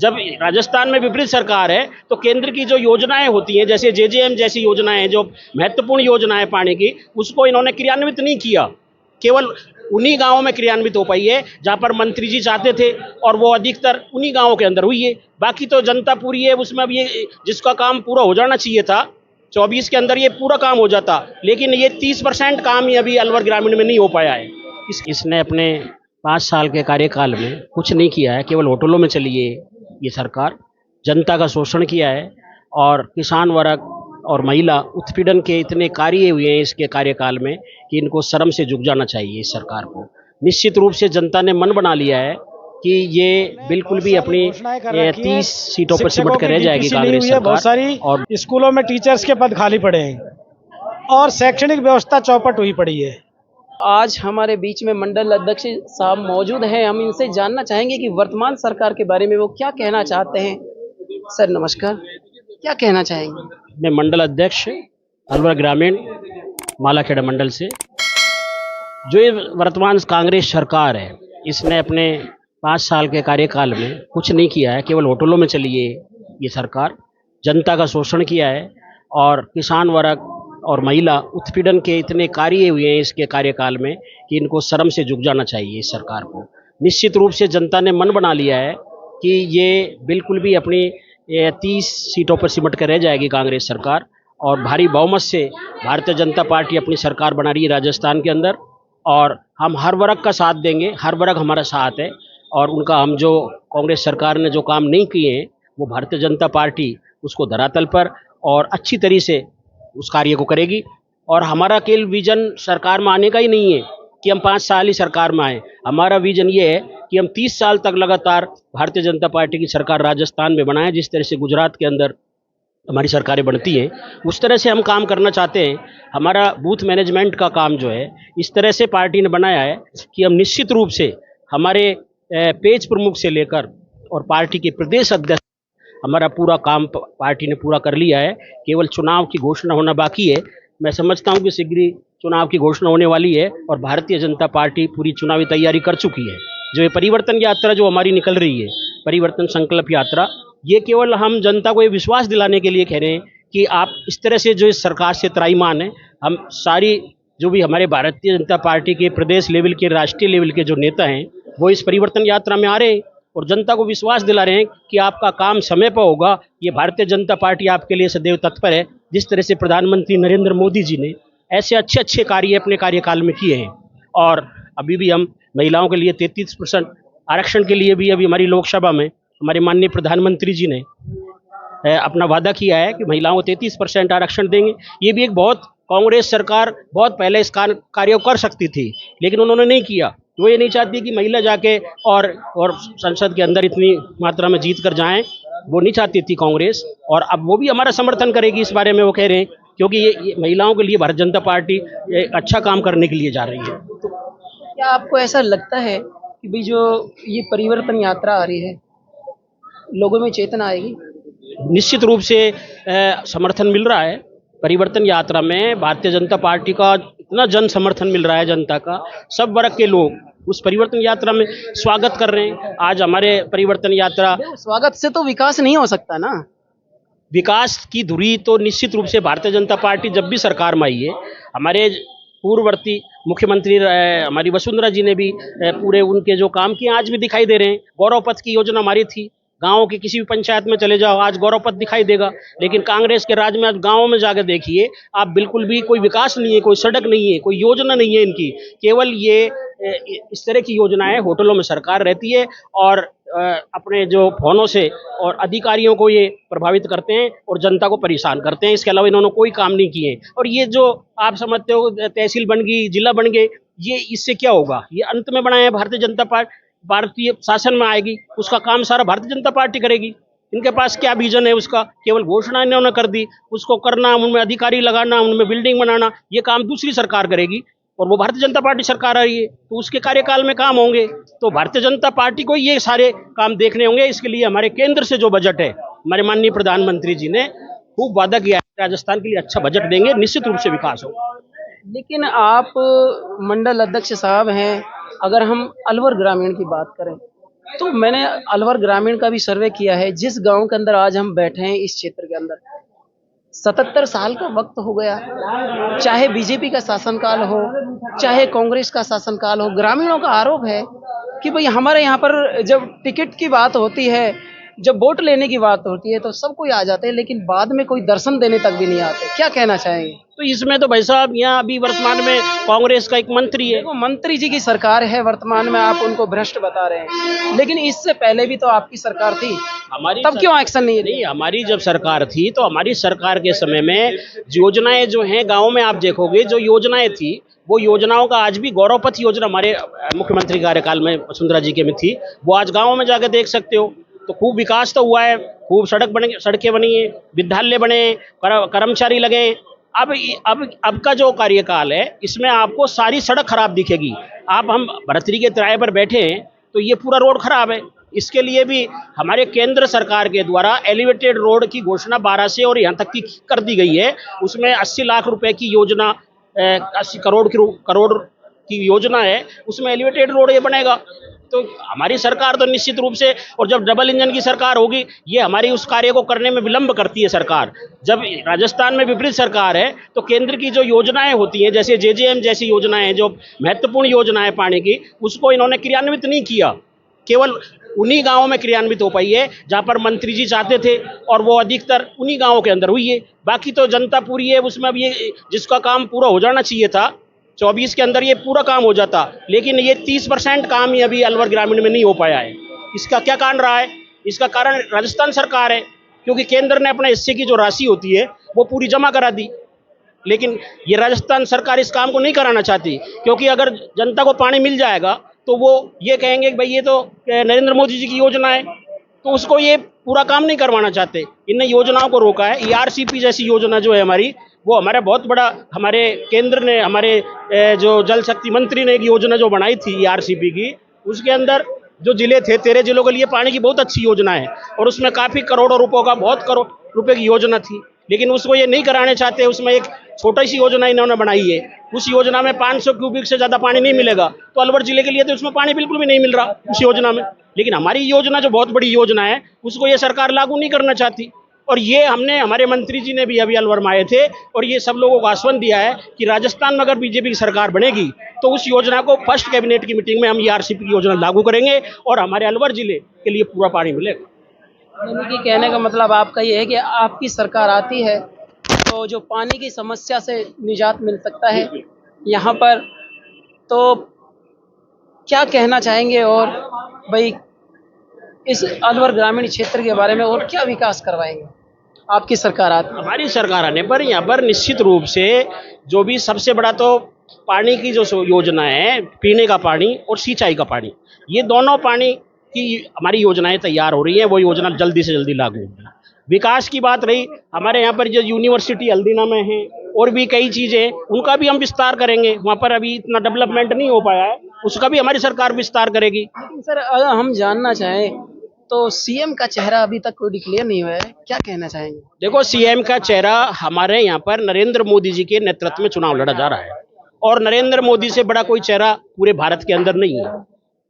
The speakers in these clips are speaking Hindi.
जब राजस्थान में विपरीत सरकार है तो केंद्र की जो योजनाएं होती हैं, जैसे जेजेएम जैसी योजनाएं, जो महत्वपूर्ण योजनाएं पानी की, उसको इन्होंने क्रियान्वित नहीं किया। केवल उन्हीं गांवों में क्रियान्वित हो पाई है जहां पर मंत्री जी चाहते थे, और वो अधिकतर उन्हीं गांवों के अंदर हुई है। बाकी तो जनता पूरी है उसमें। अब ये जिसका काम पूरा हो जाना चाहिए था 24 के अंदर, ये पूरा काम हो जाता, लेकिन ये 30% काम ही अभी अलवर ग्रामीण में नहीं हो पाया है। इसने अपने 5 साल के कार्यकाल में कुछ नहीं किया है। केवल होटलों में चली है ये सरकार। जनता का शोषण किया है, और किसान वर्ग और महिला उत्पीड़न के इतने कार्य हुए हैं इसके कार्यकाल में कि इनको शर्म से झुक जाना चाहिए इस सरकार को। निश्चित रूप से जनता ने मन बना लिया है कि ये बिल्कुल भी अपनी 30 सीटों पर सिमट कर रह जाएगी कांग्रेस सरकार। बहुत सारी और स्कूलों में टीचर्स के पद खाली पड़े हैं और शैक्षणिक व्यवस्था चौपट हुई पड़ी है। आज हमारे बीच में मंडल अध्यक्ष साहब मौजूद हैं। हम इनसे जानना चाहेंगे कि वर्तमान सरकार के बारे में वो क्या कहना चाहते हैं। सर नमस्कार, क्या कहना चाहेंगे? मैं मंडल अध्यक्ष अलवर ग्रामीण मालाखेड़ा मंडल से। जो ये वर्तमान कांग्रेस सरकार है, इसने अपने 5 साल के कार्यकाल में कुछ नहीं किया है। केवल होटलों में चली है ये सरकार। जनता का शोषण किया है, और किसान वर्ग और महिला उत्पीड़न के इतने कार्य हुए हैं इसके कार्यकाल में कि इनको शर्म से झुक जाना चाहिए इस सरकार को। निश्चित रूप से जनता ने मन बना लिया है कि ये बिल्कुल भी अपनी 30 सीटों पर सिमट कर रह जाएगी कांग्रेस सरकार, और भारी बहुमत से भारतीय जनता पार्टी अपनी सरकार बना रही है राजस्थान के अंदर। और हम हर वर्ग का साथ देंगे, हर वर्ग हमारा साथ है, और उनका हम जो कांग्रेस सरकार ने जो काम नहीं किए हैं वो भारतीय जनता पार्टी उसको धरातल पर और अच्छी तरीके से उस कार्य को करेगी। और हमारा केवल विजन सरकार में आने का ही नहीं है कि हम 5 साल ही सरकार में आए। हमारा विजन ये है कि हम 30 साल तक लगातार भारतीय जनता पार्टी की सरकार राजस्थान में बनाएं। जिस तरह से गुजरात के अंदर हमारी सरकारें बनती हैं, उस तरह से हम काम करना चाहते हैं। हमारा बूथ मैनेजमेंट का काम जो है इस तरह से पार्टी ने बनाया है कि हम निश्चित रूप से हमारे पेज प्रमुख से लेकर और पार्टी के प्रदेश अध्यक्ष, हमारा पूरा काम पार्टी ने पूरा कर लिया है। केवल चुनाव की घोषणा होना बाकी है। मैं समझता हूं कि शीघ्र ही चुनाव की घोषणा होने वाली है, और भारतीय जनता पार्टी पूरी चुनावी तैयारी कर चुकी है। जो ये परिवर्तन यात्रा जो हमारी निकल रही है, परिवर्तन संकल्प यात्रा, ये केवल हम जनता को ये विश्वास दिलाने के लिए कह रहे हैं कि आप इस तरह से जो इस सरकार से त्राईमान है, हम सारी जो भी हमारे भारतीय जनता पार्टी के प्रदेश लेवल के, राष्ट्रीय लेवल के जो नेता हैं, वो इस परिवर्तन यात्रा में आ रहे हैं और जनता को विश्वास दिला रहे हैं कि आपका काम समय पर होगा। ये भारतीय जनता पार्टी आपके लिए सदैव तत्पर है। जिस तरह से प्रधानमंत्री नरेंद्र मोदी जी ने ऐसे अच्छे अच्छे कार्य अपने कार्यकाल में किए हैं, और अभी भी हम महिलाओं के लिए 33% आरक्षण के लिए भी अभी हमारी लोकसभा में हमारे माननीय प्रधानमंत्री जी ने अपना वादा किया है कि महिलाओं को 33% आरक्षण देंगे। ये भी एक बहुत, कांग्रेस सरकार बहुत पहले इस कार्य को कर सकती थी, लेकिन उन्होंने नहीं किया। वो ये नहीं चाहती कि महिला जाके और संसद के अंदर इतनी मात्रा में जीत कर जाएं, वो नहीं चाहती थी कांग्रेस। और अब वो भी हमारा समर्थन करेगी इस बारे में, वो कह रहे हैं, क्योंकि ये महिलाओं के लिए भारतीय जनता पार्टी अच्छा काम करने के लिए जा रही है। तो क्या आपको ऐसा लगता है कि भाई जो ये परिवर्तन यात्रा आ रही है, लोगों में चेतना आएगी? निश्चित रूप से समर्थन मिल रहा है परिवर्तन यात्रा में। भारतीय जनता पार्टी का इतना जन समर्थन मिल रहा है, जनता का, सब वर्ग के लोग उस परिवर्तन यात्रा में स्वागत कर रहे हैं। आज हमारे परिवर्तन यात्रा, स्वागत से तो विकास नहीं हो सकता ना। विकास की धुरी तो निश्चित रूप से भारतीय जनता पार्टी जब भी सरकार में आई है, हमारे पूर्ववर्ती मुख्यमंत्री हमारी वसुंधरा जी ने भी पूरे उनके जो काम किए आज भी दिखाई दे रहे हैं। गौरव पथ की योजना हमारी थी, गाँव की किसी भी पंचायत में चले जाओ आज गौरव पथ दिखाई देगा। लेकिन कांग्रेस के राज में आज गाँव में जाकर देखिए आप, बिल्कुल भी कोई विकास नहीं है, कोई सड़क नहीं है, कोई योजना नहीं है इनकी। केवल ये इस तरह की योजनाएं होटलों में सरकार रहती है, और अपने जो फोनों से और अधिकारियों को ये प्रभावित करते हैं और जनता को परेशान करते हैं। इसके अलावा इन्होंने कोई काम नहीं किए। और ये जो आप समझते हो तहसील बन गई, जिला बन गए, ये इससे क्या होगा? ये अंत में बनाया है भारतीय जनता पार्टी, भारतीय शासन में आएगी, उसका काम सारा भारतीय जनता पार्टी करेगी। इनके पास क्या विजन है उसका? केवल घोषणा इन्होंने कर दी, उसको करना, उनमें अधिकारी लगाना, उनमें बिल्डिंग बनाना, ये काम दूसरी सरकार करेगी, और वो भारतीय जनता पार्टी सरकार आ रही है तो उसके कार्यकाल में काम होंगे। तो भारतीय जनता पार्टी को ये सारे काम देखने होंगे। इसके लिए हमारे केंद्र से जो बजट है, हमारे माननीय प्रधानमंत्री जी ने खूब वादा किया है, राजस्थान के लिए अच्छा बजट देंगे, निश्चित रूप से विकास होगा। लेकिन आप मंडल अध्यक्ष साहब हैं, अगर हम अलवर ग्रामीण की बात करें तो मैंने अलवर ग्रामीण का भी सर्वे किया है, जिस गांव के अंदर आज हम बैठे हैं इस क्षेत्र के अंदर 77 साल का वक्त हो गया। चाहे बीजेपी का शासनकाल हो, चाहे कांग्रेस का शासनकाल हो, ग्रामीणों का आरोप है कि भाई हमारे यहाँ पर जब टिकट की बात होती है, जब वोट लेने की बात होती है तो सब कोई आ जाते हैं, लेकिन बाद में कोई दर्शन देने तक भी नहीं आते। क्या कहना चाहेंगे? तो इसमें तो भाई साहब यहाँ अभी वर्तमान में कांग्रेस का एक मंत्री है। देखो, मंत्री जी की सरकार है वर्तमान में, आप उनको भ्रष्ट बता रहे हैं, लेकिन इससे पहले भी तो आपकी सरकार थी, हमारी तब क्यों एक्शन नहीं नहीं, लिया? हमारी जब सरकार थी तो हमारी सरकार के समय में योजनाएं जो हैं गाँव में, आप देखोगे जो योजनाएं थी वो योजनाओं का आज भी गौरवपथ योजना हमारे मुख्यमंत्री कार्यकाल में वसुंधरा जी के में थी, वो आज गाँव में जाकर देख सकते हो। तो खूब विकास तो हुआ है, खूब सड़कें बनी है, विद्यालय बने, कर्मचारी लगे। अब का जो कार्यकाल है इसमें आपको सारी सड़क खराब दिखेगी। हम भरतरी के तिराहे पर बैठे हैं तो ये पूरा रोड खराब है। इसके लिए भी हमारे केंद्र सरकार के द्वारा एलिवेटेड रोड की घोषणा 12 से और यहाँ तक की कर दी गई है। उसमें 80 लाख रुपए की योजना, 80 करोड़ की योजना है, उसमें एलिवेटेड रोड ये बनेगा। तो हमारी सरकार तो निश्चित रूप से, और जब डबल इंजन की सरकार होगी ये हमारी उस कार्य को करने में विलंब करती है सरकार। जब राजस्थान में विपरीत सरकार है तो केंद्र की जो योजनाएं होती हैं, जैसे जेजेएम जैसी योजनाएं जो महत्वपूर्ण योजनाएं पानी की, उसको इन्होंने क्रियान्वित नहीं किया। केवल उन्हीं गांवों में क्रियान्वित हो पाई है जहां पर मंत्री जी चाहते थे, और वो अधिकतर उन्हीं गांवों के अंदर हुई है। बाकी तो जनता पूरी है उसमें। अब ये जिसका काम पूरा हो जाना चाहिए था 24 के अंदर ये पूरा काम हो जाता, लेकिन ये 30% काम ही अभी अलवर ग्रामीण में नहीं हो पाया है। इसका क्या कारण रहा है? इसका कारण राजस्थान सरकार है, क्योंकि केंद्र ने अपने हिस्से की जो राशि होती है वो पूरी जमा करा दी, लेकिन ये राजस्थान सरकार इस काम को नहीं कराना चाहती। क्योंकि अगर जनता को पानी मिल जाएगा तो वो ये कहेंगे कि भाई ये तो नरेंद्र मोदी जी की योजना है, तो उसको ये पूरा काम नहीं करवाना चाहते। इनने योजनाओं को रोका है। ERCP जैसी योजना जो है हमारी, वो हमारा बहुत बड़ा, हमारे केंद्र ने, हमारे जो जल शक्ति मंत्री ने एक योजना जो बनाई थी ERCP की, उसके अंदर जो जिले थे 13 जिलों के लिए पानी की बहुत अच्छी योजना है, और उसमें काफ़ी करोड़ों रुपयों का, बहुत करोड़ रुपए की योजना थी, लेकिन उसको ये नहीं कराने चाहते। उसमें एक छोटी सी योजना इन्होंने बनाई है, उस योजना में 500 क्यूबिक से ज़्यादा पानी नहीं मिलेगा, तो अलवर जिले के लिए तो उसमें पानी बिल्कुल भी नहीं मिल रहा उस योजना में। लेकिन हमारी योजना जो बहुत बड़ी योजना है उसको ये सरकार लागू नहीं करना चाहती। और ये हमारे मंत्री जी ने भी अभी अलवर में आए थे और ये सब लोगों को आश्वासन दिया है कि राजस्थान में अगर बीजेपी की सरकार बनेगी तो उस योजना को फर्स्ट कैबिनेट की मीटिंग में हम ERCP की योजना लागू करेंगे और हमारे अलवर जिले के लिए पूरा पानी मिलेगा। यानी कि कहने का मतलब आपका ये है कि आपकी सरकार आती है तो जो पानी की समस्या से निजात मिल सकता है यहाँ पर। तो क्या कहना चाहेंगे और भाई इस अलवर ग्रामीण क्षेत्र के बारे में, और क्या विकास करवाएंगे आपकी सरकार आती है? हमारी सरकार आने पर यहाँ पर निश्चित रूप से जो भी सबसे बड़ा तो पानी की जो योजना है, पीने का पानी और सिंचाई का पानी, ये दोनों पानी की हमारी योजनाएं तैयार हो रही है। वो योजना जल्दी से जल्दी लागू होगी। विकास की बात रही, हमारे यहाँ पर जो यूनिवर्सिटी हल्दीना में है और भी कई चीज़ें, उनका भी हम विस्तार करेंगे। वहाँ पर अभी इतना डेवलपमेंट नहीं हो पाया है, उसका भी हमारी सरकार विस्तार करेगी। लेकिन सर, अगर हम जानना चाहें तो सीएम का चेहरा अभी तक कोई डिक्लेयर नहीं हुआ है, क्या कहना चाहेंगे? देखो, CM का चेहरा हमारे यहाँ पर नरेंद्र मोदी जी के नेतृत्व में चुनाव लड़ा जा रहा है, और नरेंद्र मोदी से बड़ा कोई चेहरा पूरे भारत के अंदर नहीं है।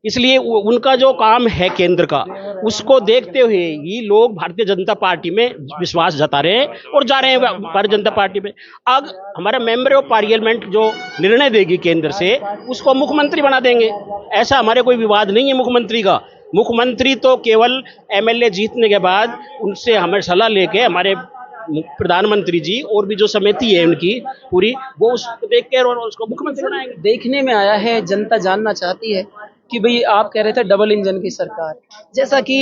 इसलिए उनका जो काम है केंद्र का, उसको देखते हुए ही लोग भारतीय जनता पार्टी में विश्वास जता रहे हैं और जा रहे हैं भारतीय जनता पार्टी में। अब हमारा मेंबर ऑफ पार्लियामेंट जो निर्णय देगी केंद्र से, उसको मुख्यमंत्री बना देंगे। ऐसा हमारे कोई विवाद नहीं है मुख्यमंत्री का। मुख्यमंत्री तो केवल MLA जीतने के बाद उनसे हमें सलाह लेके हमारे प्रधानमंत्री जी और भी जो समिति है उनकी पूरी, वो उसको देख के और उसको मुख्यमंत्री बनाएंगे। देखने में आया है, जनता जानना चाहती है कि भाई आप कह रहे थे डबल इंजन की सरकार, जैसा कि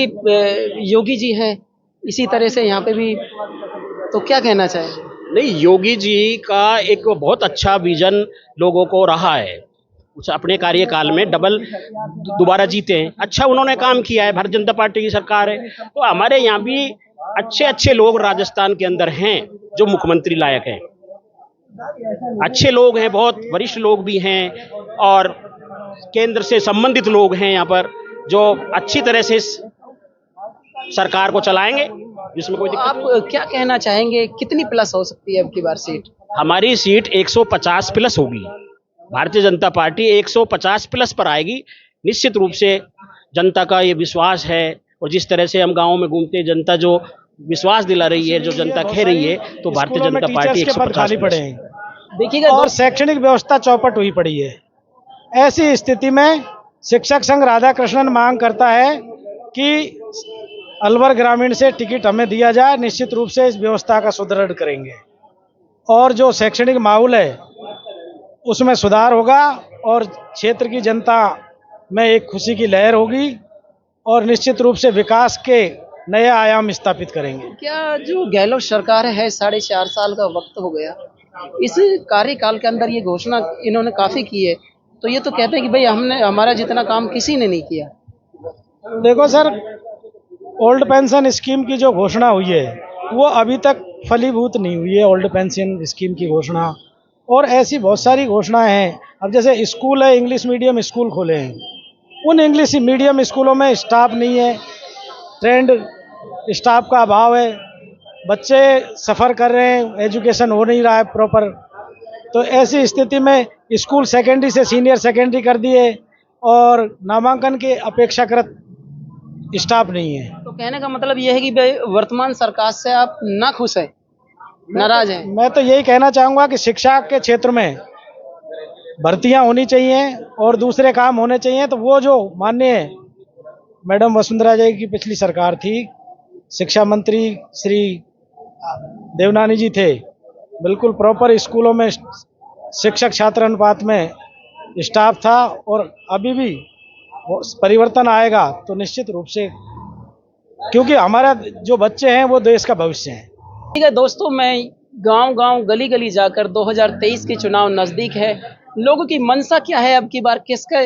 योगी जी है इसी तरह से यहाँ पे भी, तो क्या कहना चाहेंगे? नहीं, योगी जी का एक बहुत अच्छा विजन लोगों को रहा है। उस अपने कार्यकाल में दोबारा जीते हैं, अच्छा उन्होंने काम किया है। भारतीय जनता पार्टी की सरकार है, तो हमारे यहाँ भी अच्छे अच्छे लोग राजस्थान के अंदर हैं जो मुख्यमंत्री लायक हैं। अच्छे लोग हैं, बहुत वरिष्ठ लोग भी हैं, और केंद्र से संबंधित लोग हैं यहाँ पर जो अच्छी तरह से सरकार को चलाएंगे, जिसमें कोई दिक्कत आप क्या कहना चाहेंगे, कितनी प्लस हो सकती है अब की बार सीट? हमारी सीट 150 प्लस होगी। भारतीय जनता पार्टी 150 प्लस पर आएगी। निश्चित रूप से जनता का ये विश्वास है और जिस तरह से हम गाँव में घूमते जनता जो विश्वास दिला रही है, जो जनता कह रही है, तो भारतीय स्कूलों में जनता पार्टी टीचर्स के पद खाली पड़े 150%। हैं देखिएगा और शैक्षणिक व्यवस्था चौपट हुई पड़ी है। ऐसी स्थिति में शिक्षक संघ राधाकृष्णन मांग करता है कि अलवर ग्रामीण से टिकट हमें दिया जाए। निश्चित रूप से इस व्यवस्था का सुदृढ़ करेंगे और जो शैक्षणिक माहौल है उसमें सुधार होगा और क्षेत्र की जनता में एक खुशी की लहर होगी और निश्चित रूप से विकास के नए आयाम स्थापित करेंगे। क्या जो गहलोत सरकार है 4.5 साल का वक्त हो गया, इस कार्यकाल के अंदर ये घोषणा इन्होंने काफी की है, तो ये तो कहते हैं कि भाई हमने हमारा जितना काम किसी ने नहीं किया। देखो सर, ओल्ड पेंशन स्कीम की जो घोषणा हुई है वो अभी तक फलीभूत नहीं हुई है। ओल्ड पेंशन स्कीम की घोषणा और ऐसी बहुत सारी घोषणाएं हैं। अब जैसे स्कूल है, इंग्लिश मीडियम स्कूल खोले हैं, उन इंग्लिश मीडियम स्कूलों में स्टाफ नहीं है, ट्रेंड स्टाफ का अभाव है, बच्चे सफ़र कर रहे हैं, एजुकेशन हो नहीं रहा है प्रॉपर। तो ऐसी स्थिति में स्कूल सेकेंडरी से सीनियर सेकेंडरी कर दिए और नामांकन के अपेक्षाकृत स्टाफ नहीं है। तो कहने का मतलब ये है कि भाई वर्तमान सरकार से आप ना खुश हैं, नाराज हैं। मैं तो यही कहना चाहूँगा कि शिक्षा के क्षेत्र में भर्तियां होनी चाहिए और दूसरे काम होने चाहिए। तो वो जो माननीय मैडम वसुंधरा जी की पिछली सरकार थी, शिक्षा मंत्री श्री देवनानी जी थे, बिल्कुल प्रॉपर स्कूलों में शिक्षक छात्र अनुपात में स्टाफ था और अभी भी परिवर्तन आएगा तो निश्चित रूप से, क्योंकि हमारा जो बच्चे हैं वो देश का भविष्य हैं। ठीक है दोस्तों, मैं गांव-गांव गली-गली जाकर 2023 के चुनाव नजदीक है, लोगों की मंशा क्या है, अब की बार किसका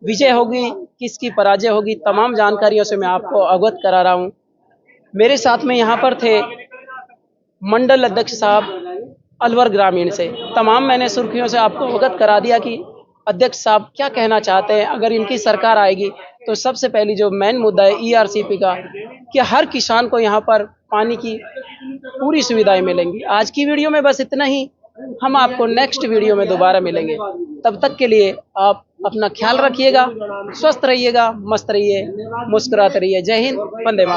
विजय होगी, किसकी पराजय होगी, तमाम जानकारियों से मैं आपको अवगत करा रहा हूं। मेरे साथ में यहाँ पर थे मंडल अध्यक्ष साहब अलवर ग्रामीण से। तमाम मैंने सुर्खियों से आपको अवगत करा दिया कि अध्यक्ष साहब क्या कहना चाहते हैं। अगर इनकी सरकार आएगी तो सबसे पहली जो मेन मुद्दा है ईआरसीपी का, कि हर किसान को यहाँ पर पानी की पूरी सुविधाएं मिलेंगी। आज की वीडियो में बस इतना ही, हम आपको नेक्स्ट वीडियो में दोबारा मिलेंगे। तब तक के लिए आप अपना ख्याल रखिएगा, स्वस्थ रहिएगा, मस्त रहिए, मुस्कुराते रहिए। जय हिंद, वंदे मातरम।